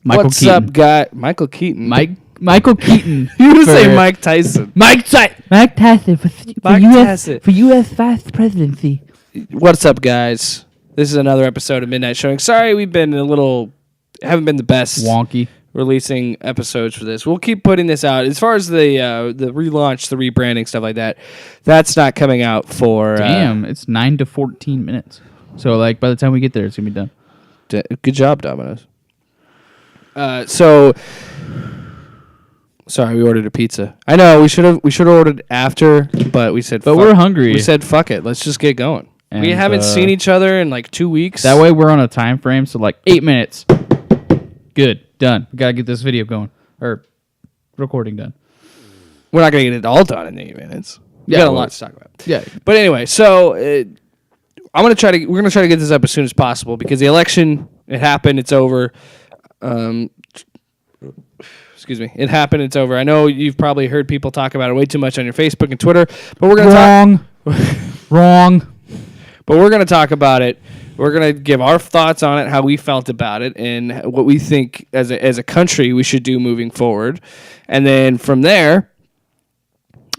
What's Keaton. up, guy? Michael Keaton. Michael Keaton. You would say Mike Tyson. Mike Tyson for U.S. vice presidency. What's up, guys? This is another episode of Midnight Showing. Sorry, we've been haven't been the best wonky releasing episodes for this. We'll keep putting this out. As far as the relaunch, the rebranding, stuff like that, that's not coming out for... Damn, it's 9 to 14 minutes. So, like, by the time we get there, it's going to be done. Good job, Domino's. Sorry, we ordered a pizza. I know, we should have ordered after, but we said... But we're hungry. We said, fuck it, let's just get going. And, we haven't seen each other in like 2 weeks. That way we're on a time frame, so like 8 minutes. Good, done. We got to get this video going. Or recording done. We're not going to get it all done in 8 minutes. We got a lot to talk about. Yeah. But anyway, so we're going to try to get this up as soon as possible because the election, it happened, it's over. Excuse me. It happened, it's over. I know you've probably heard people talk about it way too much on your Facebook and Twitter, but we're going to Wrong. But we're going to talk about it. We're going to give our thoughts on it, how we felt about it, and what we think as a country we should do moving forward. And then from there,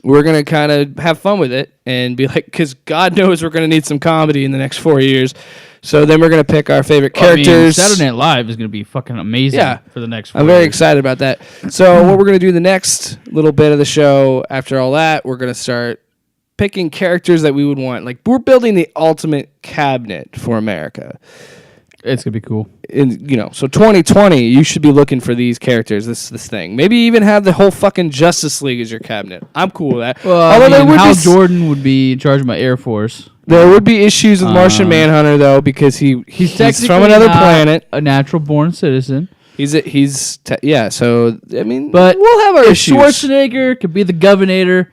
we're going to kind of have fun with it and be like, because God knows we're going to need some comedy in the next 4 years. So then we're going to pick our favorite characters. Saturday Night Live is going to be fucking amazing for the next 4 years. I'm very excited about that. So what we're going to do the next little bit of the show, after all that, we're going to start picking characters that we would want. Like, we're building the ultimate cabinet for America. It's going to be cool. So 2020, you should be looking for these characters, this thing. Maybe even have the whole fucking Justice League as your cabinet. I'm cool with that. Well, Hal Jordan would be in charge of my Air Force. There would be issues with Martian Manhunter, though, because he's from another planet. A natural-born citizen. So, I mean, but we'll have our issues. Schwarzenegger could be the governor.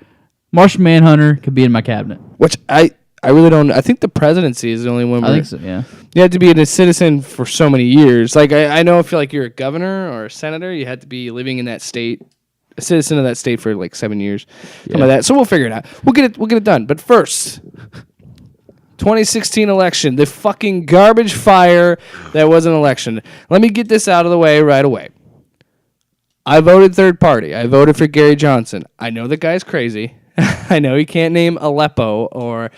Martian Manhunter could be in my cabinet. Which I really don't... I think the presidency is the only one I think so, yeah. You have to be a citizen for so many years. Like, I know if you're a governor or a senator, you had to be living in that state, a citizen of that state for like 7 years. Something like that. So we'll figure it out. We'll get it done. But first... 2016 election, the fucking garbage fire that was an election. Let me get this out of the way right away. I voted third party. I voted for Gary Johnson. I know the guy's crazy. I know he can't name Aleppo or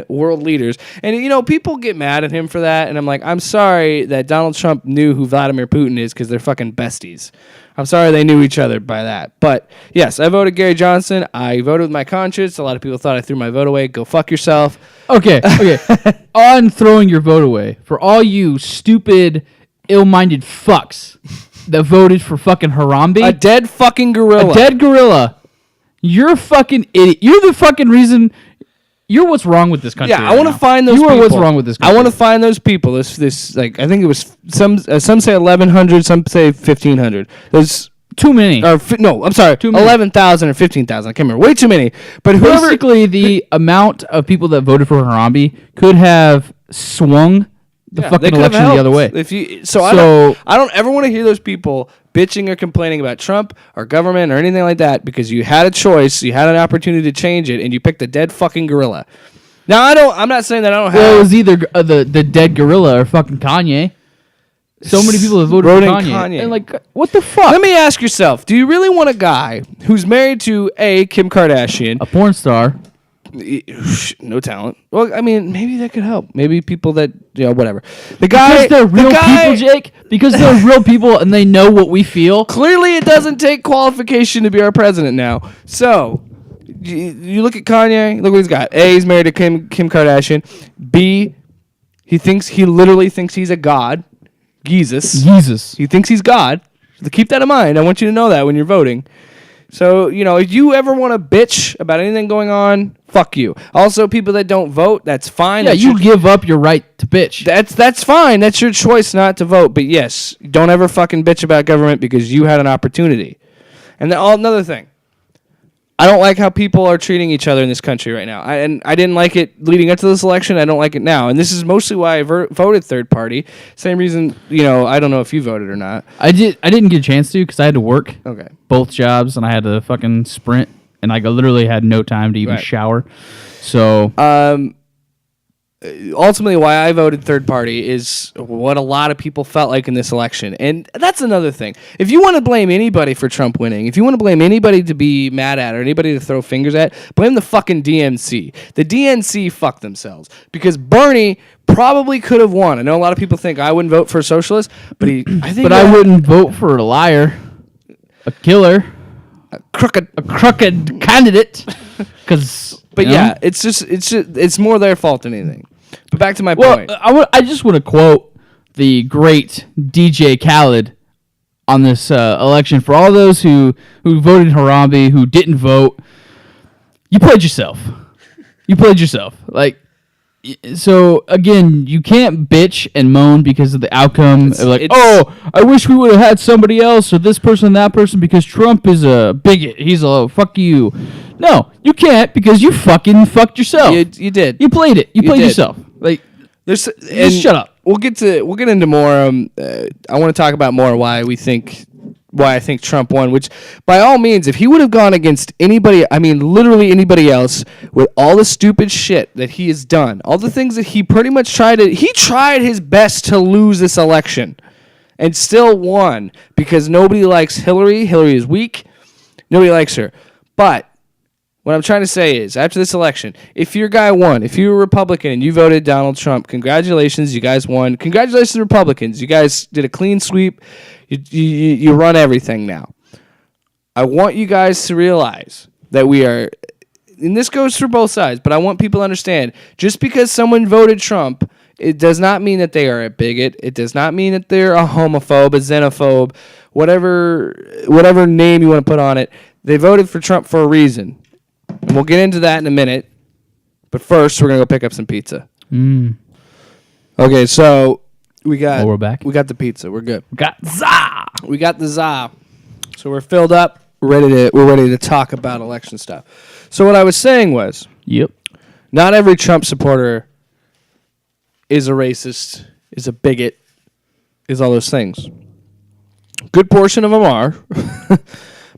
world leaders. And, people get mad at him for that. And I'm like, I'm sorry that Donald Trump knew who Vladimir Putin is because they're fucking besties. I'm sorry they knew each other by that. But, yes, I voted Gary Johnson. I voted with my conscience. A lot of people thought I threw my vote away. Go fuck yourself. Okay. On throwing your vote away, for all you stupid, ill-minded fucks that voted for fucking Harambe. A dead fucking gorilla. You're a fucking idiot. You're the fucking reason... You're what's wrong with this country. Yeah, I want to find those people. You are what's wrong with this country. I want to find those people. This I think it was some say 1,100, some say 1,500. There's too many. I'm sorry, 11,000 or 15,000. I can't remember. Way too many. But basically, the amount of people that voted for Harambe could have swung the fucking election the other way. I don't ever want to hear those people bitching or complaining about Trump or government or anything like that because you had a choice, you had an opportunity to change it, and you picked a dead fucking gorilla. Now I'm not saying that I don't have. Well, it was either the dead gorilla or fucking Kanye. So many people have voted for Kanye. And like, what the fuck? Let me ask yourself: do you really want a guy who's married to Kim Kardashian, a porn star? No talent. Well, I mean, maybe that could help. Maybe people that, whatever. Because they're real people, Jake. Because they're real people and they know what we feel. Clearly, it doesn't take qualification to be our president now. So, you look at Kanye. Look what he's got. A, he's married to Kim Kardashian. B, he literally thinks he's a god. Jesus. He thinks he's God. So keep that in mind. I want you to know that when you're voting. So, if you ever want to bitch about anything going on, fuck you. Also, people that don't vote, that's fine. Yeah, you give up your right to bitch. That's fine. That's your choice not to vote. But yes, don't ever fucking bitch about government because you had an opportunity. And then another thing. I don't like how people are treating each other in this country right now. I didn't like it leading up to this election. I don't like it now. And this is mostly why I voted third party. Same reason, I don't know if you voted or not. I didn't get a chance to because I had to work. Okay. Both jobs, and I had to fucking sprint, and I literally had no time to even shower. So ultimately why I voted third party is what a lot of people felt like in this election. And that's another thing. If you want to blame anybody for Trump winning, if you want to blame anybody to be mad at or anybody to throw fingers at, blame the fucking DNC. The DNC fucked themselves because Bernie probably could have won. I know a lot of people think I wouldn't vote for a socialist, but I wouldn't vote for a liar, a killer, a crooked candidate. But yeah, it's more their fault than anything. But back to my point. I just want to quote the great DJ Khaled on this election. For all those who voted Harambe, who didn't vote, you played yourself. You played yourself. Like, so again, you can't bitch and moan because of the outcome. I wish we would have had somebody else or this person, that person, because Trump is a bigot. He's a fuck you. No, you can't because you fucking fucked yourself. You did. You played it. You played yourself. Like, just shut up. We'll get into more. I want to talk about more why I think Trump won. Which, by all means, if he would have gone against anybody, I mean literally anybody else, with all the stupid shit that he has done, all the things that he pretty much tried his best to lose this election, and still won because nobody likes Hillary. Hillary is weak. Nobody likes her. But what I'm trying to say is, after this election, if your guy won, if you were a Republican and you voted Donald Trump, congratulations, you guys won. Congratulations, Republicans. You guys did a clean sweep. You run everything now. I want you guys to realize that we are, and this goes for both sides, but I want people to understand, just because someone voted Trump, it does not mean that they are a bigot. It does not mean that they're a homophobe, a xenophobe, whatever name you want to put on it. They voted for Trump for a reason. And we'll get into that in a minute. But first, we're going to go pick up some pizza. Okay, so we're back. We got the pizza. We're good. We got the za. So we're filled up. We're ready to talk about election stuff. So what I was saying was, not every Trump supporter is a racist, is a bigot, is all those things. Good portion of them are.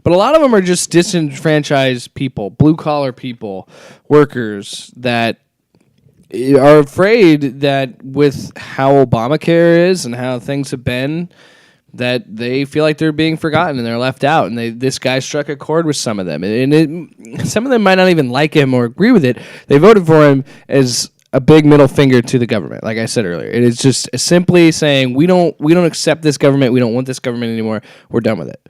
But a lot of them are just disenfranchised people, blue-collar people, workers that are afraid that with how Obamacare is and how things have been, that they feel like they're being forgotten and they're left out. And this guy struck a chord with some of them. And some of them might not even like him or agree with it. They voted for him as a big middle finger to the government, like I said earlier. It is just simply saying, we don't accept this government. We don't want this government anymore. We're done with it.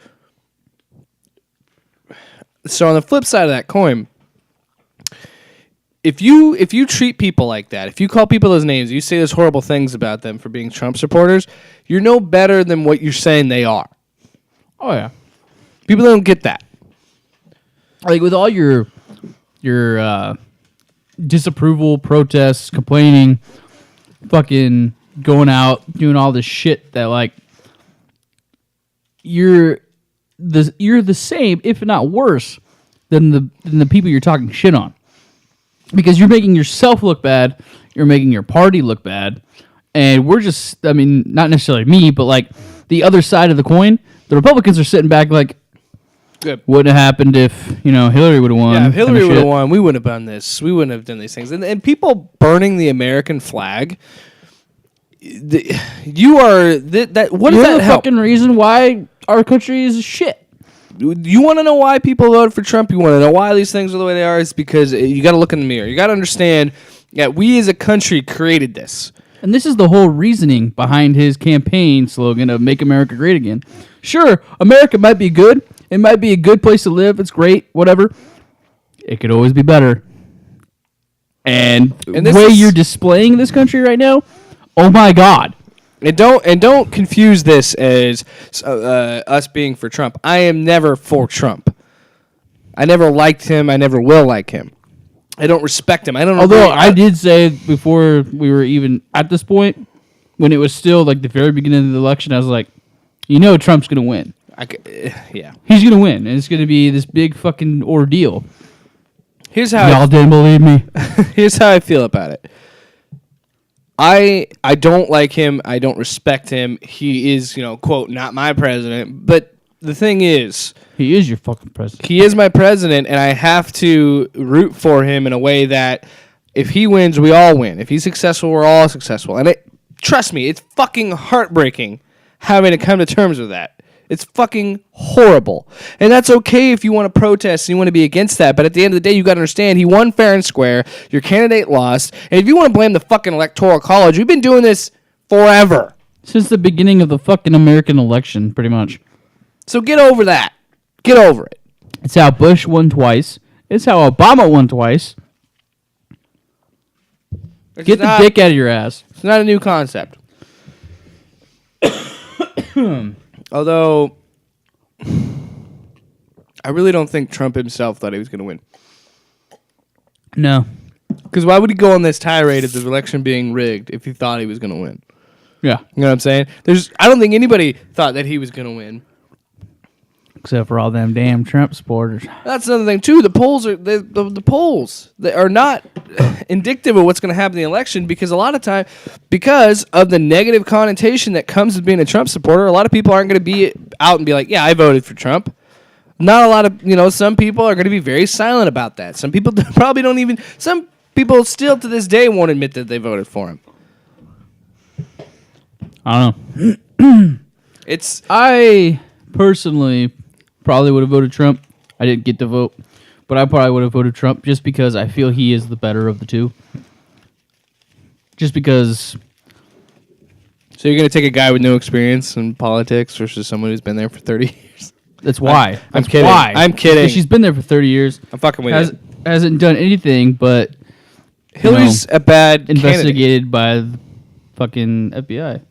So on the flip side of that coin, if you treat people like that, if you call people those names, you say those horrible things about them for being Trump supporters, you're no better than what you're saying they are. Oh yeah, people don't get that. Like with all your disapproval, protests, complaining, fucking going out, doing all this shit that like you're the same, if not worse, than the people you're talking shit on. Because you're making yourself look bad, you're making your party look bad, and we're just, I mean, not necessarily me, but like the other side of the coin, the Republicans are sitting back like, good. Wouldn't have happened if, Hillary would have won. Yeah, if Hillary would have won, we wouldn't have done this. We wouldn't have done these things. And people burning the American flag, what does that help? Fucking reason why our country is shit. You want to know why people voted for Trump? You want to know why these things are the way they are? It's because you got to look in the mirror. You got to understand that we as a country created this. And this is the whole reasoning behind his campaign slogan of Make America Great Again. Sure, America might be good. It might be a good place to live. It's great, whatever. It could always be better. And the way you're displaying this country right now, oh my God. And don't confuse this as us being for Trump. I am never for Trump. I never liked him. I never will like him. I don't respect him. I don't. Although I did say before we were even at this point, when it was still like the very beginning of the election, I was like, Trump's gonna win. Yeah, he's gonna win, and it's gonna be this big fucking ordeal. Here's how y'all didn't believe me. Here's how I feel about it. I don't like him. I don't respect him. He is, quote, not my president. But the thing is, he is your fucking president. He is my president, and I have to root for him in a way that if he wins, we all win. If he's successful, we're all successful. And trust me, it's fucking heartbreaking having to come to terms with that. It's fucking horrible. And that's okay if you want to protest and you want to be against that. But at the end of the day, you got to understand he won fair and square. Your candidate lost. And if you want to blame the fucking Electoral College, we've been doing this forever. Since the beginning of the fucking American election, pretty much. So get over that. Get over it. It's how Bush won twice. It's how Obama won twice. Get the dick out of your ass. It's not a new concept. Although, I really don't think Trump himself thought he was going to win. No. Because why would he go on this tirade of the election being rigged if he thought he was going to win? Yeah. You know what I'm saying? I don't think anybody thought that he was going to win. Except for all them damn Trump supporters. That's another thing too. The polls they are not indicative of what's going to happen in the election because a lot of time, because of the negative connotation that comes with being a Trump supporter, a lot of people aren't going to be out and be like, "Yeah, I voted for Trump." Not a lot of some people are going to be very silent about that. Some people probably don't even. Some people still to this day won't admit that they voted for him. I don't know. It's I personally probably would have voted Trump. I didn't get to vote, but I probably would have voted Trump just because I feel he is the better of the two. Just because. So you're going to take a guy with no experience in politics versus someone who's been there for 30 years? That's why. I'm That's kidding. Why. I'm kidding. Because she's been there for 30 years. I'm fucking with you. Hasn't done anything but Hillary's a bad investigated by the fucking FBI.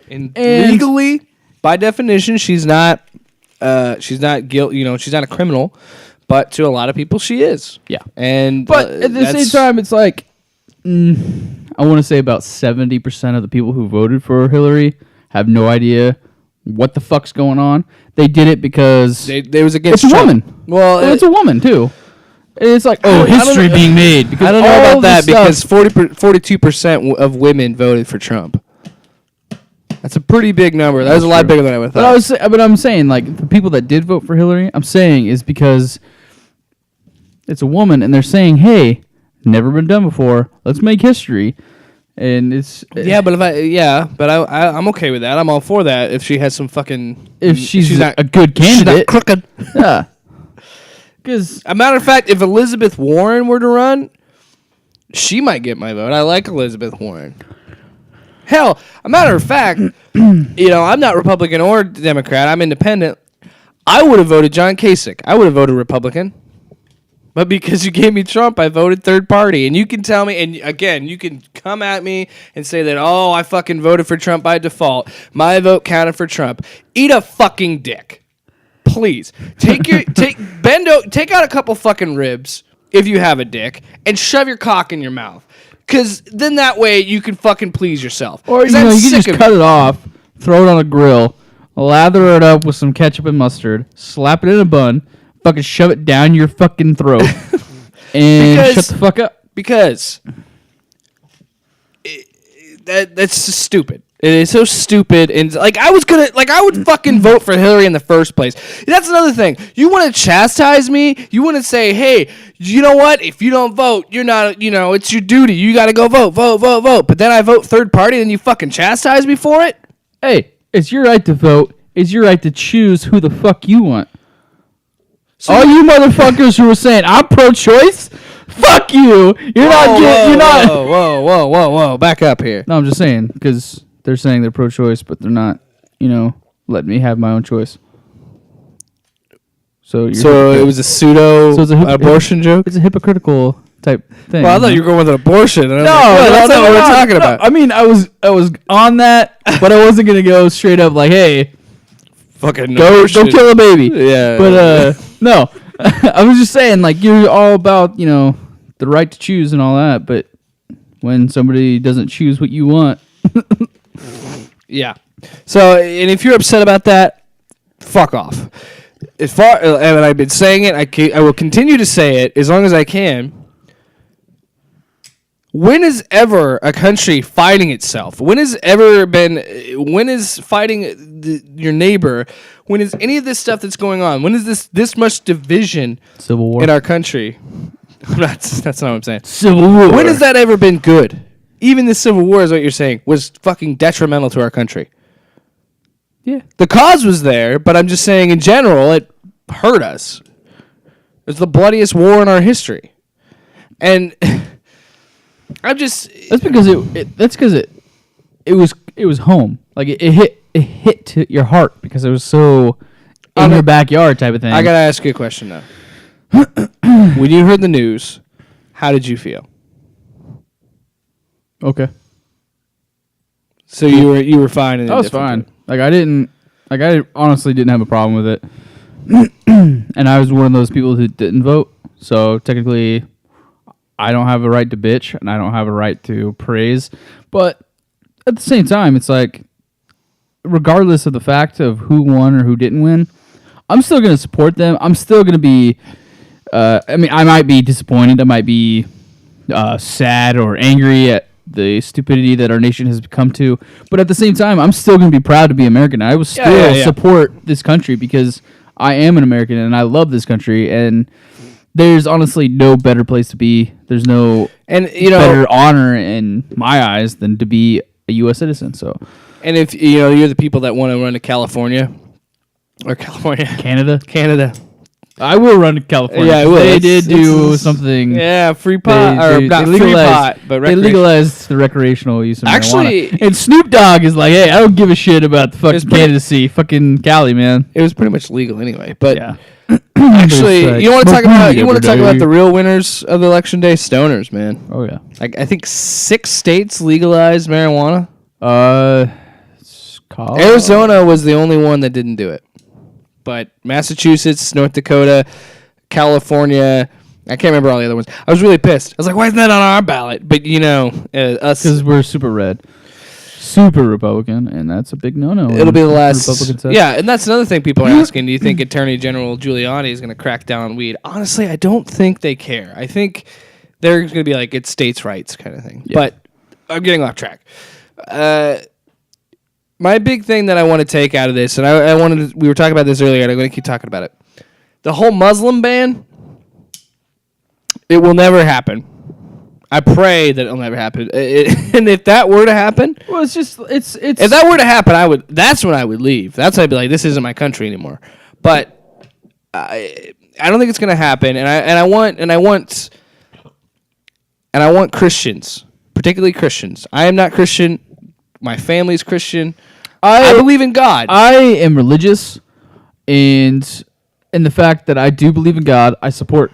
And legally, by definition, she's not guilty. She's not a criminal, but to a lot of people, she is. Yeah. But at the same time, it's like I want to say about 70% of the people who voted for Hillary have no idea what the fuck's going on. They did it because they was against it's a Trump. woman. Well, it's a woman too. It's like history being made. Because I don't know about that because 42% of women voted for Trump. That's a pretty big number. That was a lot bigger than I would have thought. But I'm saying, like, the people that did vote for Hillary, I'm saying is because it's a woman, and they're saying, "Hey, never been done before. Let's make history." And it's I'm okay with that. I'm all for that. If she has some fucking, if she's not a good candidate, she's not crooked. Yeah. Because a matter of fact, if Elizabeth Warren were to run, she might get my vote. I like Elizabeth Warren. Hell, a matter of fact, I'm not Republican or Democrat. I'm independent. I would have voted John Kasich. I would have voted Republican. But because you gave me Trump, I voted third party. And you can tell me, and again, you can come at me and say that, oh, I fucking voted for Trump by default. My vote counted for Trump. Eat a fucking dick. Please. Take out a couple fucking ribs, if you have a dick, and shove your cock in your mouth. Because then that way you can fucking please yourself. Or you can just cut it off, throw it on a grill, lather it up with some ketchup and mustard, slap it in a bun, fucking shove it down your fucking throat, and shut the fuck up. Because that's just stupid. It is so stupid, and I would fucking vote for Hillary in the first place. That's another thing. You want to chastise me? You want to say, hey, you know what? If you don't vote, you're not, it's your duty. You got to go vote. But then I vote third party, and you fucking chastise me for it? Hey, it's your right to vote. It's your right to choose who the fuck you want. So all you motherfuckers who are saying I'm pro-choice, fuck you. You're not. Whoa. Back up here. No, I'm just saying because they're saying they're pro-choice, but they're not, letting me have my own choice. So it was a pseudo abortion joke? It's a hypocritical type thing. Well, I thought you were going with an abortion. And that's not what we're talking about. I mean, I was on that, but I wasn't going to go straight up like, hey, fucking go kill a baby. Yeah. But no. I was just saying, like, you're all about, the right to choose and all that, but when somebody doesn't choose what you want. Yeah. So, and if you're upset about that, fuck off. And I've been saying it, I will continue to say it as long as I can. When is ever a country fighting itself? When is fighting your neighbor? When is any of this stuff that's going on? When is this much division Civil War in our country? That's not what I'm saying. Civil War. When has that ever been good? Even the Civil War is what you're saying was fucking detrimental to our country. Yeah. The cause was there, but I'm just saying in general it hurt us. It's the bloodiest war in our history, and I'm just. That's because it was home. Like it hit to your heart because it was so in your backyard type of thing. I gotta ask you a question though. When you heard the news, how did you feel? Okay. So you were fine. And I was fine. I honestly didn't have a problem with it. And I was one of those people who didn't vote. So technically, I don't have a right to bitch and I don't have a right to praise. But at the same time, it's like, regardless of the fact of who won or who didn't win, I'm still going to support them. I'm still going to be, I might be disappointed. I might be sad or angry at the stupidity that our nation has come to. But at the same time, I'm still going to be proud to be American. I will still support this country because I am an American and I love this country. And there's honestly no better place to be. There's no better honor in my eyes than to be a U.S. citizen. So, and if you're the people that want to run to California or Canada. I will run to California. Yeah, I will. They did do something. Yeah, free pot or not free pot, but they legalized the recreational use of marijuana. And Snoop Dogg is like, hey, I don't give a shit about the fucking candidacy, fucking Cali, man. It was pretty much legal anyway. But yeah. Actually, you want to talk about the real winners of the election day? Stoners, man. Oh yeah. Like I think 6 states legalized marijuana. Arizona was the only one that didn't do it. But Massachusetts, North Dakota, California, I can't remember all the other ones. I was really pissed. I was like, why isn't that on our ballot? But, us... Because we're super red. Super Republican, and that's a big no-no. It'll be the last... Yeah, and that's another thing people are asking. Do you think Attorney General Giuliani is going to crack down on weed? Honestly, I don't think they care. I think they're going to be like, it's states' rights kind of thing. Yeah. But I'm getting off track. My big thing that I want to take out of this, and we were talking about this earlier, and I'm going to keep talking about it. The whole Muslim ban, it will never happen. I pray that it'll never happen. And if that were to happen, well, it's if that were to happen, that's when I would leave. That's when I'd be like, this isn't my country anymore. But I don't think it's going to happen. And I want Christians, particularly Christians. I am not Christian. My family's Christian. I believe in God. I am religious, and in the fact that I do believe in God, I support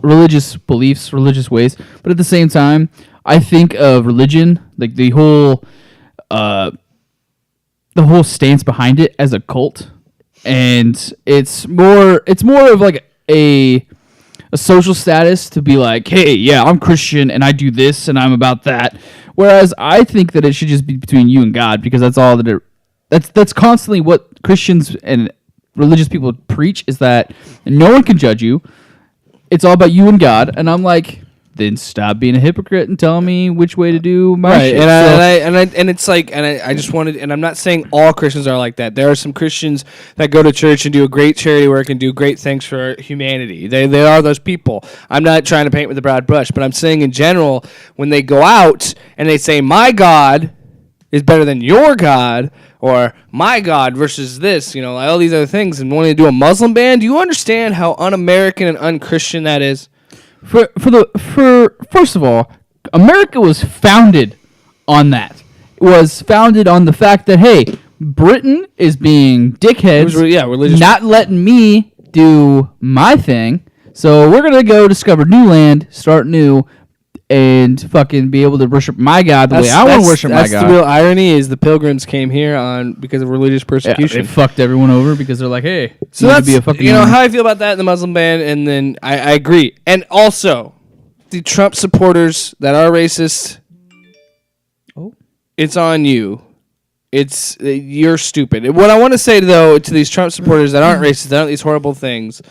religious beliefs, religious ways. But at the same time, I think of religion, like the whole stance behind it, as a cult, and it's more of like a social status to be like, hey, yeah, I'm Christian and I do this and I'm about that. Whereas I think that it should just be between you and God, because that's all that's constantly what Christians and religious people preach, is that no one can judge you. It's all about you and God. And I'm like, then stop being a hypocrite and tell me which way to do my shit. I just wanted, and I'm not saying all Christians are like that. There are some Christians that go to church and do a great charity work and do great things for humanity. They are those people. I'm not trying to paint with a broad brush, but I'm saying in general, when they go out and they say, my God is better than your God, or my God versus this, all these other things, and wanting to do a Muslim ban, do you understand how un-American and un-Christian that is? First of all, America was founded on that. It was founded on the fact that, hey, Britain is being dickheads, religious, not letting me do my thing. So we're gonna go discover new land, start new, and fucking be able to worship my God the way I want to worship my God. That's the real irony, is the Pilgrims came here because of religious persecution. Yeah, they fucked everyone over because they're like, hey, so that's be a fucking how I feel about that in the Muslim ban, and then I agree. And also, the Trump supporters that are racist, it's on you. You're stupid. What I want to say, though, to these Trump supporters that aren't racist, that aren't these horrible things,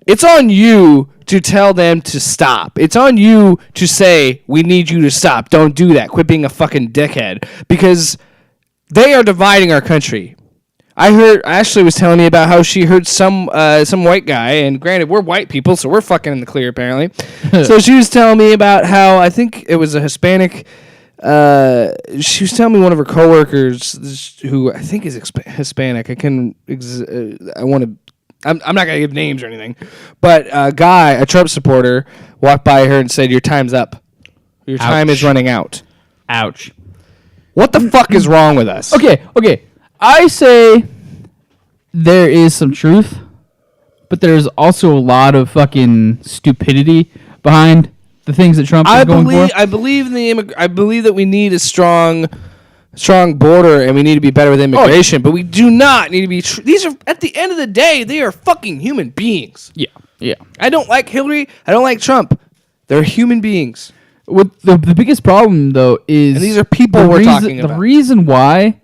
it's on you to tell them to stop. It's on you to say, we need you to stop. Don't do that. Quit being a fucking dickhead. Because they are dividing our country. I heard Ashley was telling me about how she heard some white guy, and granted, we're white people, so we're fucking in the clear apparently. So she was telling me about how I think it was a Hispanic. She was telling me one of her coworkers, who I think is Hispanic. I want to. I'm not gonna give names or anything, but a guy, a Trump supporter, walked by her and said, "Your time's up. Your time is running out." Ouch. What the fuck is wrong with us? Okay. I say there is some truth, but there's also a lot of fucking stupidity behind the things that Trump is going for. I believe in I believe that we need a strong border, and we need to be better with immigration. But we do not need to be. These are, at the end of the day, they are fucking human beings. Yeah. I don't like Hillary. I don't like Trump. They're human beings. What the biggest problem though is, And these are people we're talking about. The reason why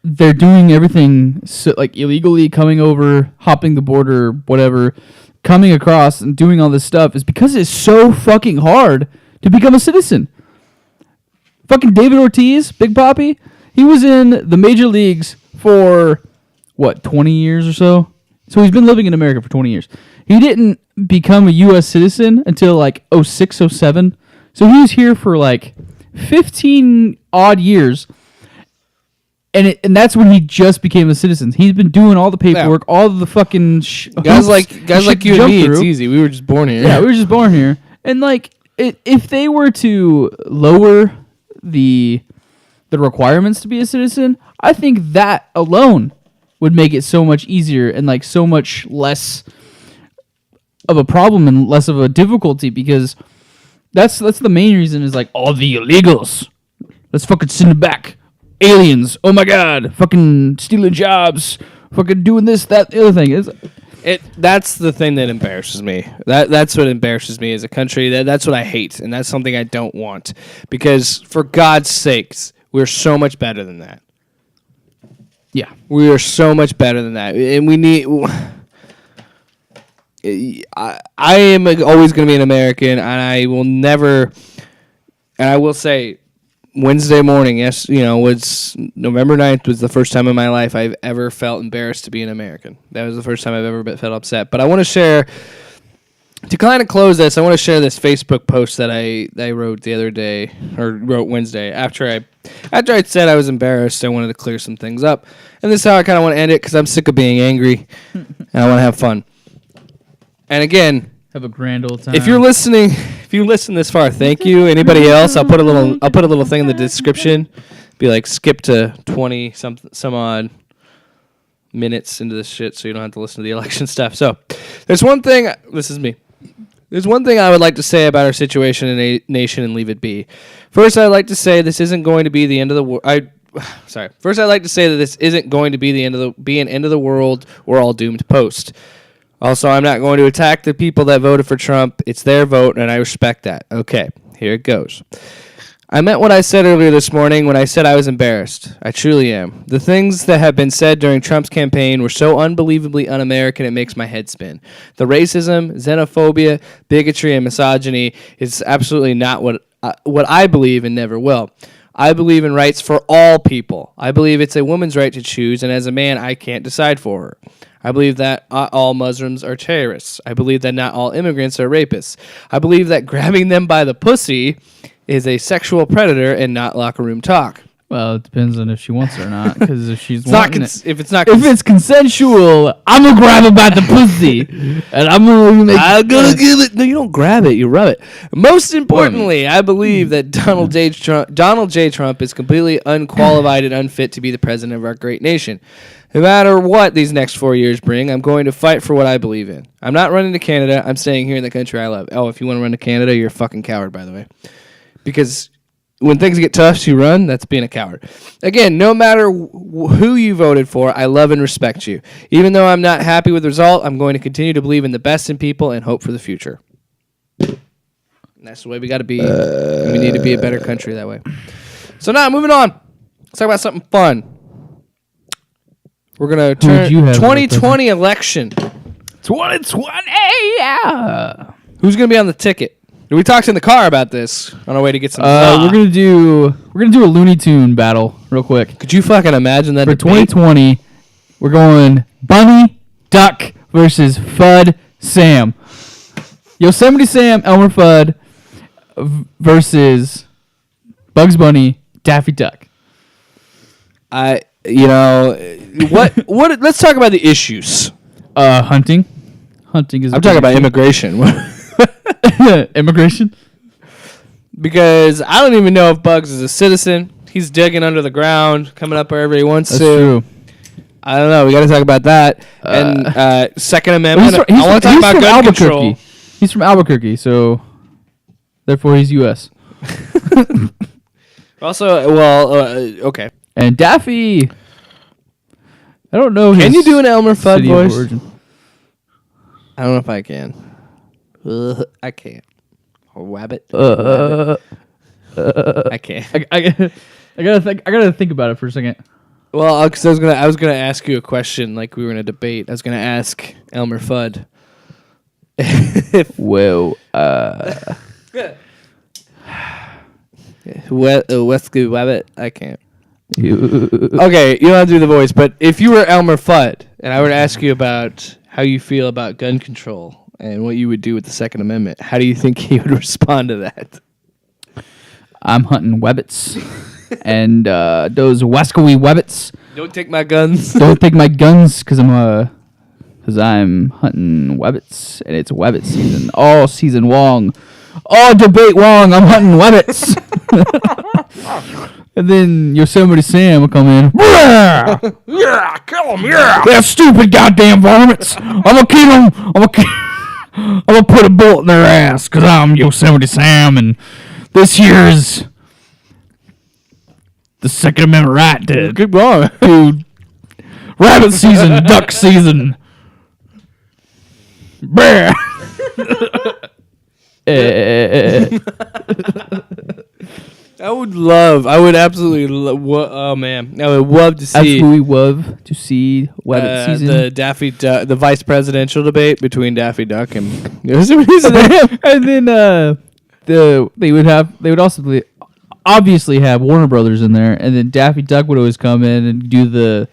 they're doing everything so, like illegally, coming over, hopping the border, whatever, coming across and doing all this stuff is because it's so fucking hard to become a citizen. Fucking David Ortiz, Big Papi, he was in the major leagues for, 20 years or so? So he's been living in America for 20 years. He didn't become a U.S. citizen until like 06, 07. So he was here for like 15 odd years. And that's when he just became a citizen. He's been doing all the paperwork, all of the fucking guys like you and me. It's easy. We were just born here. Yeah, we were just born here. And like, if they were to lower the requirements to be a citizen, I think that alone would make it so much easier and like so much less of a problem and less of a difficulty, because that's the main reason is like all the illegals. Let's fucking send them back. Aliens. Oh my god. Fucking stealing jobs. Fucking doing this, that, the other thing. That's the thing that embarrasses me. That's what embarrasses me as a country. That's what I hate, and that's something I don't want. Because for God's sakes, we're so much better than that. Yeah. We are so much better than that. And we need... I am always going to be an American, and I will never... And I will say... Wednesday morning, was November 9th was the first time in my life I've ever felt embarrassed to be an American. That was the first time I've ever felt upset. But I want to share, to kind of close this, I want to share this Facebook post that I wrote the other day, or wrote Wednesday, after I said I was embarrassed. I wanted to clear some things up. And this is how I kind of want to end it, because I'm sick of being angry, and I want to have fun. And again... Have a grand old time. If you listen this far, thank you. Anybody else? I'll put a little thing in the description. Be like, skip to 20 some odd minutes into this shit, so you don't have to listen to the election stuff. So, there's one thing. This is me. There's one thing I would like to say about our situation in a nation and leave it be. First, I'd like to say this isn't going to be the end of the world. First, I'd like to say that this isn't going to be an end of the world. We're all doomed post. Also, I'm not going to attack the people that voted for Trump. It's their vote, and I respect that. Okay, here it goes. I meant what I said earlier this morning when I said I was embarrassed. I truly am. The things that have been said during Trump's campaign were so unbelievably un-American it makes my head spin. The racism, xenophobia, bigotry, and misogyny is absolutely not what I believe and never will. I believe in rights for all people. I believe it's a woman's right to choose, and as a man, I can't decide for her. I believe that not all Muslims are terrorists. I believe that not all immigrants are rapists. I believe that grabbing them by the pussy is a sexual predator and not locker room talk. Well, it depends on if she wants it or not. Because if she's if it's consensual, I'm gonna grab it by the pussy, and I'm gonna give it. No, you don't grab it. You rub it. Most importantly, I believe that Donald J. Trump is completely unqualified and unfit to be the president of our great nation. No matter what these next 4 years bring, I'm going to fight for what I believe in. I'm not running to Canada. I'm staying here in the country I love. Oh, if you want to run to Canada, you're a fucking coward, by the way. Because when things get tough, you run. That's being a coward. Again, no matter who you voted for, I love and respect you. Even though I'm not happy with the result, I'm going to continue to believe in the best in people and hope for the future. And that's the way we got to be. We need to be a better country that way. So now, moving on. Let's talk about something fun. We're going to turn 2020 election. 2020, yeah. Who's going to be on the ticket? We talked in the car about this on our way to get some. We're gonna do a Looney Tune battle real quick Could you fucking imagine that for debate? 2020? We're going Bunny, Duck versus Fudd, Sam. Yosemite Sam, Elmer Fudd versus Bugs Bunny, Daffy Duck. What? Let's talk about the issues. Hunting. Hunting is. I'm talking about immigration. Immigration. Because I don't even know if Bugs is a citizen. He's digging under the ground, coming up wherever he wants That's to. true. I don't know. We got to talk about that. And Second Amendment. I want to talk about gun control. He's from Albuquerque, so therefore he's U.S. Also, okay. And Daffy, I don't know. Can you do an Elmer Fudd city of voice? origin. I don't know if I can. I can't. Or Wabbit. I can't. I gotta think about it for a second. Well, because I was gonna ask you a question, like we were in a debate. I was gonna ask Elmer Fudd. Well, Wesley Wabbit. I can't. you, Okay, you don't have to do the voice, but if you were Elmer Fudd and I were to ask you about how you feel about gun control and what you would do with the Second Amendment, how do you think he would respond to that? I'm hunting webbits, and those wascoey webbits. Don't take my guns. Don't take my guns, because I'm hunting webbits, and it's webbit season, all season long, all debate long. I'm hunting webbits. And then Yosemite Sam will come in. Yeah, kill him. Yeah, they're stupid goddamn varmints. I'm gonna kill them. I'm gonna put a bullet in their ass because I'm Yosemite Sam, and this year's the Second Amendment right to Good going. to rabbit season, duck season. Brr. I would absolutely oh man. I would love to see Absolutely love to see rabbit season. the vice presidential debate between Daffy Duck and Yosemite Sam. And then they would also obviously have Warner Brothers in there, and then Daffy Duck would always come in and do the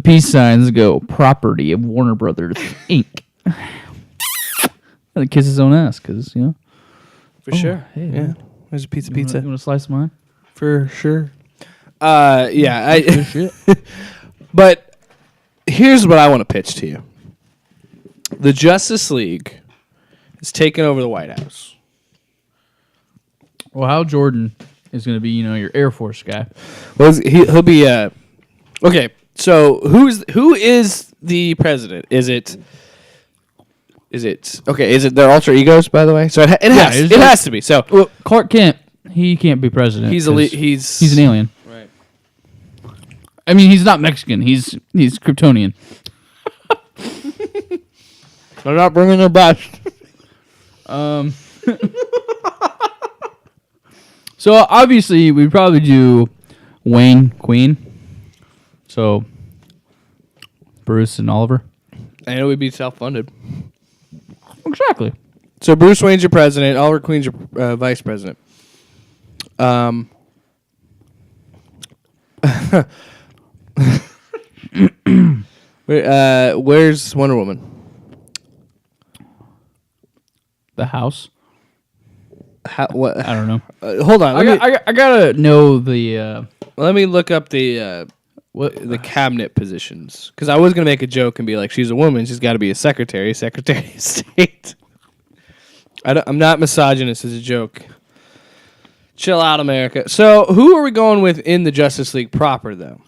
peace signs and go property of Warner Brothers Inc. And then kiss his own ass because For sure. hey, Yeah. There's a pizza. You want to slice mine? For sure. Yeah. Shit. But here's what I want to pitch to you. The Justice League has taken over the White House. Well, Hal Jordan is going to be your Air Force guy. Well, he'll be okay. So who is the president? Is it okay? Is it their alter egos? By the way, so it has to be. So Well, Clark Kent, he can't be president. he's 'cause he's an alien. right. I mean, he's not Mexican. He's Kryptonian. They're not bringing their best. So obviously we'd probably do Wayne Queen. So Bruce and Oliver. And it would be self-funded. Exactly. So Bruce Wayne's your president. Oliver Queen's your vice president. Where's Wonder Woman? The house. What? I don't know. Hold on. I gotta know the. Let me look up the cabinet positions, because I was gonna make a joke and be like, she's a woman, she's got to be a secretary of state. I'm not misogynist as a joke. Chill out, America. So who are we going with in the Justice League proper, though?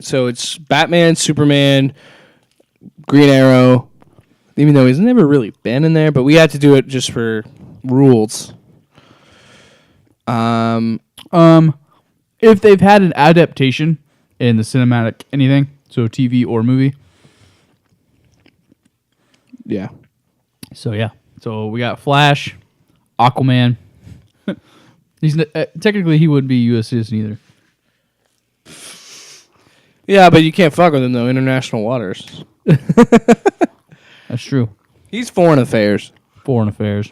So it's Batman, Superman, Green Arrow. Even though he's never really been in there, but we had to do it just for rules. If they've had an adaptation in the cinematic anything, so TV or movie. Yeah. So yeah. So we got Flash, Aquaman. He's technically he wouldn't be a U.S. citizen either. Yeah, but you can't fuck with him though. International waters. That's true. He's foreign affairs. Foreign affairs.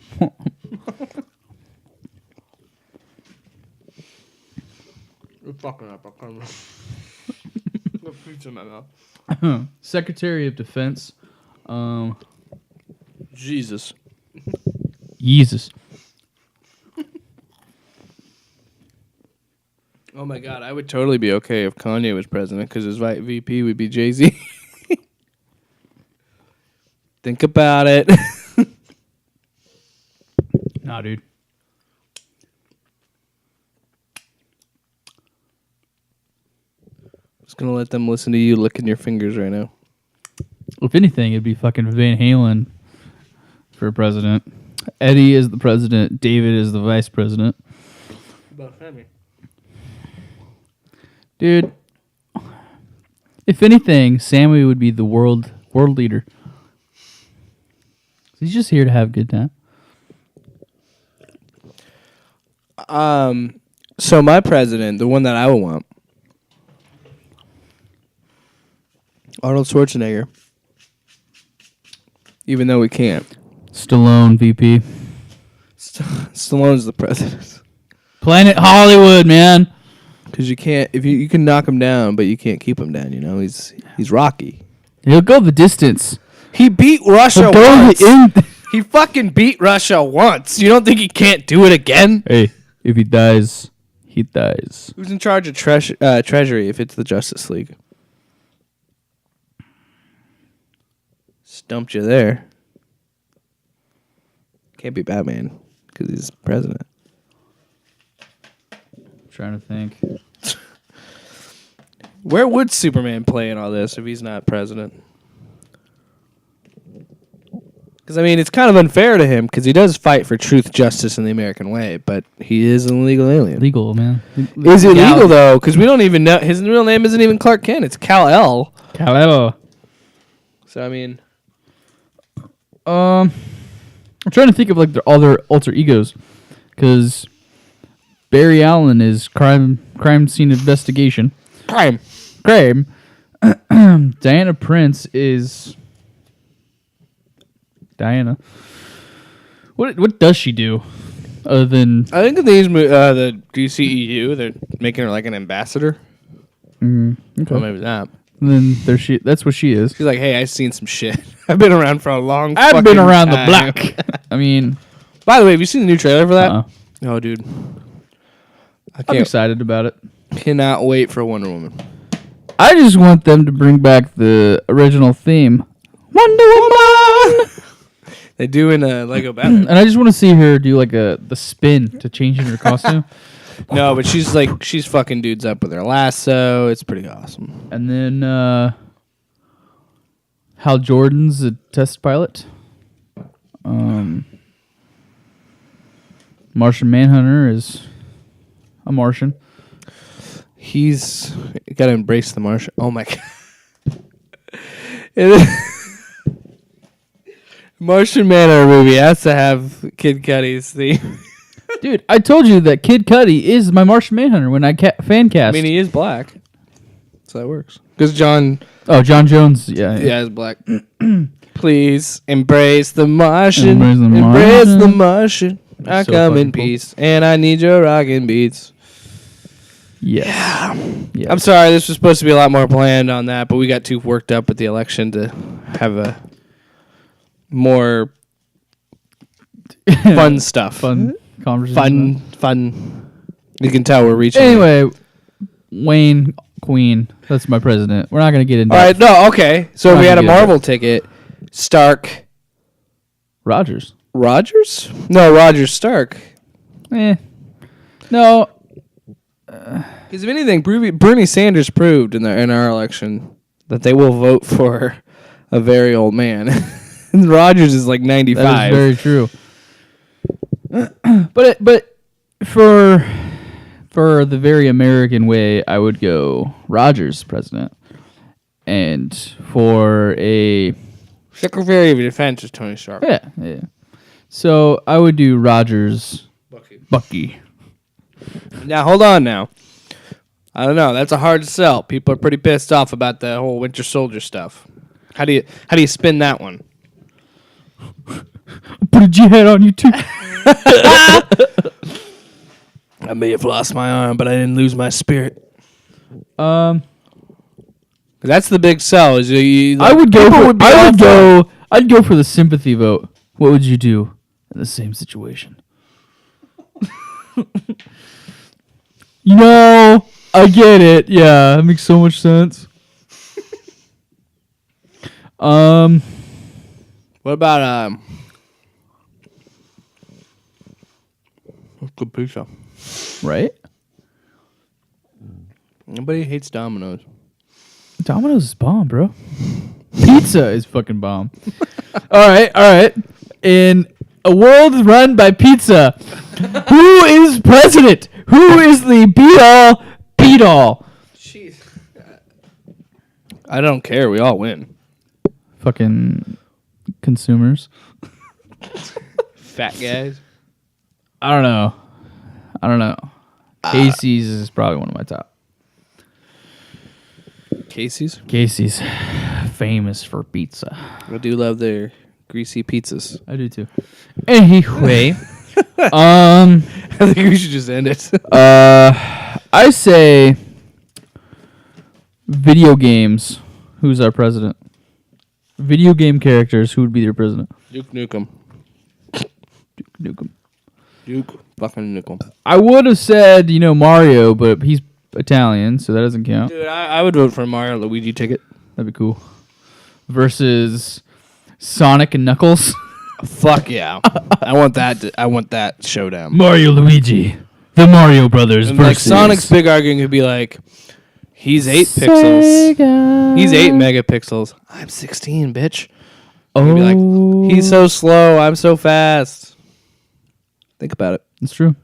You're fucking up. Got pizza in my mouth. Secretary of Defense. Jesus. Jesus. Oh my God, I would totally be okay if Kanye was president because his VP would be Jay-Z. Think about it. Nah, dude. Just gonna let them listen to you licking your fingers right now. If anything, it'd be fucking Van Halen for president. Eddie is the president. David is the vice president. Dude, if anything, Sammy would be the world leader. He's just here to have a good time. So my president, the one that I would want, Arnold Schwarzenegger. Even though we can't. Stallone, VP. Stallone's the president. Planet Hollywood, man. Because you can't, if you can knock him down, but you can't keep him down. You know, he's Rocky. He'll go the distance. He beat Russia He'll go once. the He fucking beat Russia once. You don't think he can't do it again? Hey, if he dies, he dies. Who's in charge of Treasury if it's the Justice League? Stumped you there. Can't be Batman because he's president. Trying to think. Where would Superman play in all this if he's not president? Because, I mean, it's kind of unfair to him because he does fight for truth, justice, and the American way, but he is an illegal alien. Legal, man. Is it legal, though? Because we don't even know. His real name isn't even Clark Kent. It's Kal-El. Kal-El. So, I mean... I'm trying to think of like all their alter egos, because Barry Allen is crime scene investigation. Crime. Diana Prince is Diana. What does she do other than? I think in these the DCEU, they're making her like an ambassador. Okay. Or maybe that. Then there's she. That's what she is. She's like, hey, I've seen some shit. I've been around for a long. I've been around the time. block. I mean, by the way, have you seen the new trailer for that? uh-uh. Oh, dude, I'm excited about it. Cannot wait for Wonder Woman. I just want them to bring back the original theme, Wonder Woman. They do in Lego Batman. And I just want to see her do like the spin to change in her costume. No, but she's fucking dudes up with her lasso. It's pretty awesome. And then Hal Jordan's a test pilot. Martian Manhunter is a Martian. He's got to embrace the Martian. Oh my god. Martian Manhunter movie has to have Kid Cudi's theme. Dude, I told you that Kid Cudi is my Martian Manhunter when I fan cast. I mean, he is black, so that works. Because John Jones, yeah. is black. Please embrace the Martian. Embrace the Martian. I So come in fucking cool. peace, and I need your rockin' beats. Yes. Yeah. I'm sorry, this was supposed to be a lot more planned on that, but we got too worked up with the election to have a more fun stuff. Fun conversation. Fun. You can tell we're reaching. Anyway, Wayne Queen. That's my president. We're not going to get into All right, no, okay. So Not we had a gonna get Marvel ticket. Stark. Rogers. Rogers? No, Rogers Stark. No. Because if anything, Bernie Sanders proved in our election that they will vote for a very old man. And Rogers is like 95. That is very true. But for the very American way, I would go Rogers president. And for a Secretary of Defense is Tony Stark. yeah. So I would do Rogers Bucky. Now hold on now. I don't know. That's a hard sell. People are pretty pissed off about the whole Winter Soldier stuff. How do you spin that one? Put a jihad on you too. I may have lost my arm, but I didn't lose my spirit. That's the big sell. Is I would go. I'd go for the sympathy vote. What would you do in the same situation? I get it. Yeah, that makes so much sense. What about good pizza? Right? Nobody hates Domino's. Domino's is bomb, bro. Pizza is fucking bomb. All right. In a world run by pizza, who is president? Who is the beat all? Jeez. I don't care. We all win. Fucking consumers. Fat guys. I don't know. Casey's is probably one of my top. Casey's? Casey's, famous for pizza. I do love their greasy pizzas. I do too. Anyway, I think we should just end it. I say video games. Who's our president? Video game characters. Who would be their president? Duke Nukem. Duke fucking Nukem. I would have said, Mario, but he's Italian, so that doesn't count. Dude, I would vote for a Mario Luigi ticket. That'd be cool. Versus Sonic and Knuckles. Fuck yeah. I want that showdown. Mario Luigi. The Mario Brothers And versus Sonic's big argument could be like, he's 8 pixels. He's 8 megapixels. I'm 16, bitch. Oh, He'd be like, he's so slow. I'm so fast. Think about it. That's true.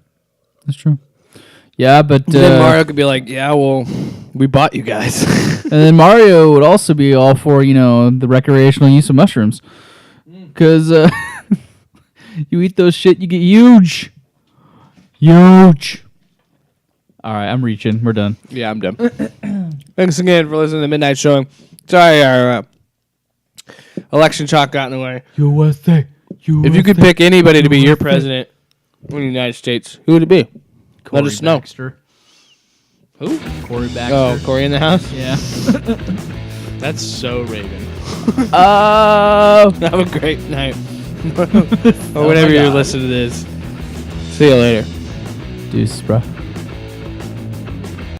Yeah, but Then Mario could be like, yeah, well, we bought you guys. and then Mario would also be all for the recreational use of mushrooms, because you eat those shit, you get huge. All right, I'm reaching. We're done. Yeah, I'm done. Thanks again for listening to Midnight Showing. Sorry, our election chalk got in the way. USA. If you could pick anybody to be your president in the United States, who would it be? Let us know. Baxter. Who? Corey Baxter. Oh, Corey in the house? Yeah. That's so Reagan. Have Have a great night. Or whenever you're listening to this. See you later. Deuces, bro.